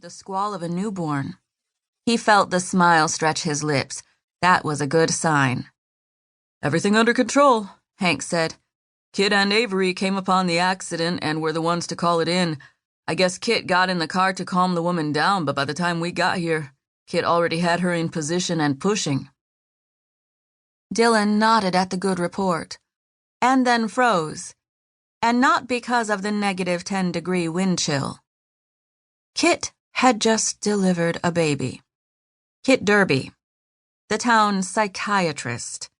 the squall of a newborn. He felt the smile stretch his lips. That was a good sign. "Everything under control," Hank said. "Kit and Avery came upon the accident and were the ones to call it in. I guess Kit got in the car to calm the woman down, but by the time we got here, Kit already had her in position and pushing." Dillon nodded at the good report, and then froze, and not because of the -10-degree wind chill. Kit had just delivered a baby. Kit Derby, the town psychiatrist.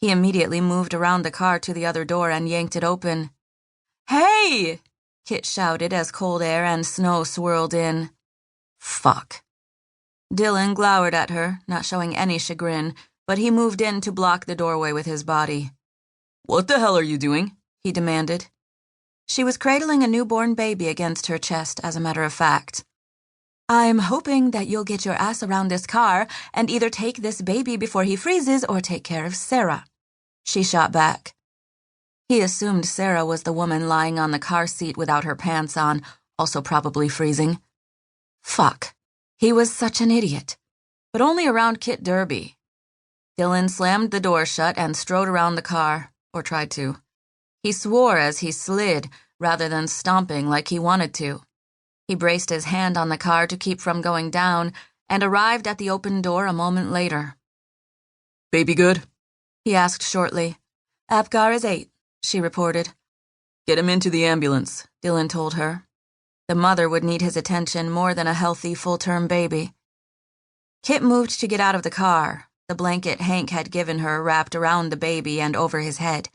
He immediately moved around the car to the other door and yanked it open. "Hey!" Kit shouted as cold air and snow swirled in. "Fuck." Dillon glowered at her, not showing any chagrin, but he moved in to block the doorway with his body. "What the hell are you doing?" he demanded. She was cradling a newborn baby against her chest, as a matter of fact. "I'm hoping that you'll get your ass around this car and either take this baby before he freezes or take care of Sarah," she shot back. He assumed Sarah was the woman lying on the car seat without her pants on, also probably freezing. Fuck. He was such an idiot. But only around Kit Derby. Dillon slammed the door shut and strode around the car, or tried to. He swore as he slid, rather than stomping like he wanted to. He braced his hand on the car to keep from going down, and arrived at the open door a moment later. "Baby good?" he asked shortly. "Apgar is 8, she reported. "Get him into the ambulance," Dillon told her. The mother would need his attention more than a healthy, full-term baby. Kit moved to get out of the car, the blanket Hank had given her wrapped around the baby and over his head.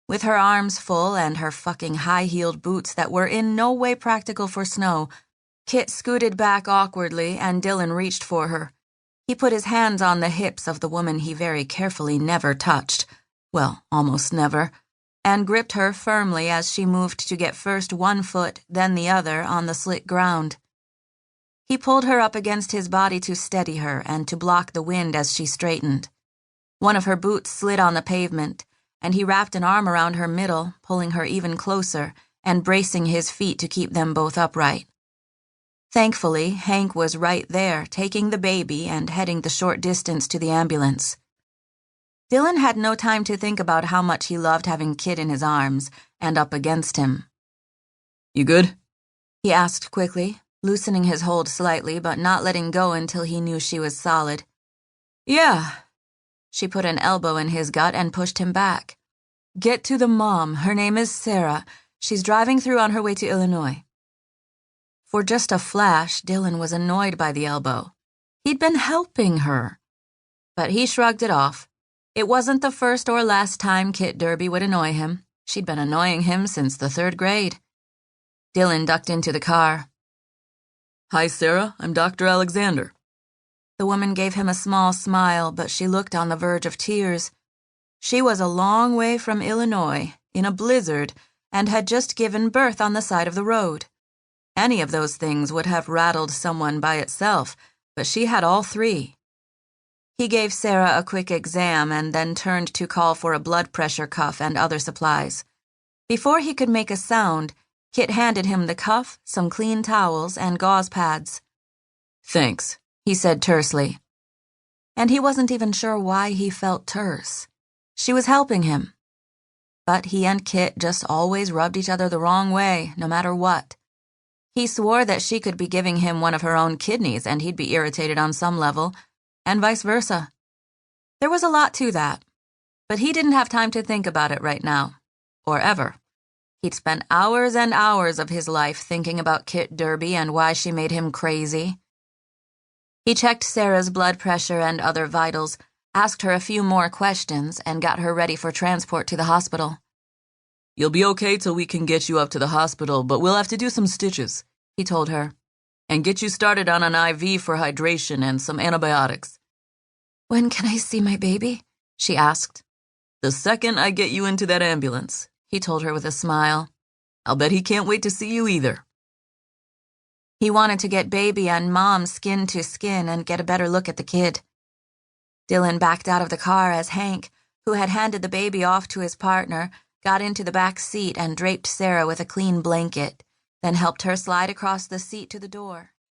With her arms full and her fucking high-heeled boots that were in no way practical for snow, Kit scooted back awkwardly and Dillon reached for her. He put his hands on the hips of the woman he very carefully never touched, well, almost never, and gripped her firmly as she moved to get first one foot, then the other on the slick ground. He pulled her up against his body to steady her and to block the wind as she straightened. One of her boots slid on the pavement, and he wrapped an arm around her middle, pulling her even closer and bracing his feet to keep them both upright. Thankfully, Hank was right there, taking the baby and heading the short distance to the ambulance. Dillon had no time to think about how much he loved having Kit in his arms and up against him. "You good?" he asked quickly, loosening his hold slightly but not letting go until he knew she was solid. "Yeah." She put an elbow in his gut and pushed him back. "Get to the mom. Her name is Sarah. She's driving through on her way to Illinois." For just a flash, Dillon was annoyed by the elbow. He'd been helping her. But he shrugged it off. It wasn't the first or last time Kit Derby would annoy him. She'd been annoying him since the 3rd grade. Dillon ducked into the car. "Hi, Sarah. I'm Dr. Alexander." The woman gave him a small smile, but she looked on the verge of tears. She was a long way from Illinois, in a blizzard, and had just given birth on the side of the road. Any of those things would have rattled someone by itself, but she had all 3. He gave Sarah a quick exam and then turned to call for a blood pressure cuff and other supplies. Before he could make a sound, Kit handed him the cuff, some clean towels, and gauze pads. "Thanks," he said tersely. And he wasn't even sure why he felt terse. She was helping him. But he and Kit just always rubbed each other the wrong way, no matter what. He swore that she could be giving him one of her own kidneys and he'd be irritated on some level, and vice versa. There was a lot to that, but he didn't have time to think about it right now, or ever. He'd spent hours and hours of his life thinking about Kit Derby and why she made him crazy. He checked Sarah's blood pressure and other vitals, asked her a few more questions, and got her ready for transport to the hospital. "You'll be okay till we can get you up to the hospital, but we'll have to do some stitches," he told her, "and get you started on an IV for hydration and some antibiotics." "When can I see my baby?" she asked. "The second I get you into that ambulance," he told her with a smile. "I'll bet he can't wait to see you either." He wanted to get baby and mom skin to skin and get a better look at the kid. Dillon backed out of the car as Hank, who had handed the baby off to his partner, got into the back seat and draped Sarah with a clean blanket, then helped her slide across the seat to the door.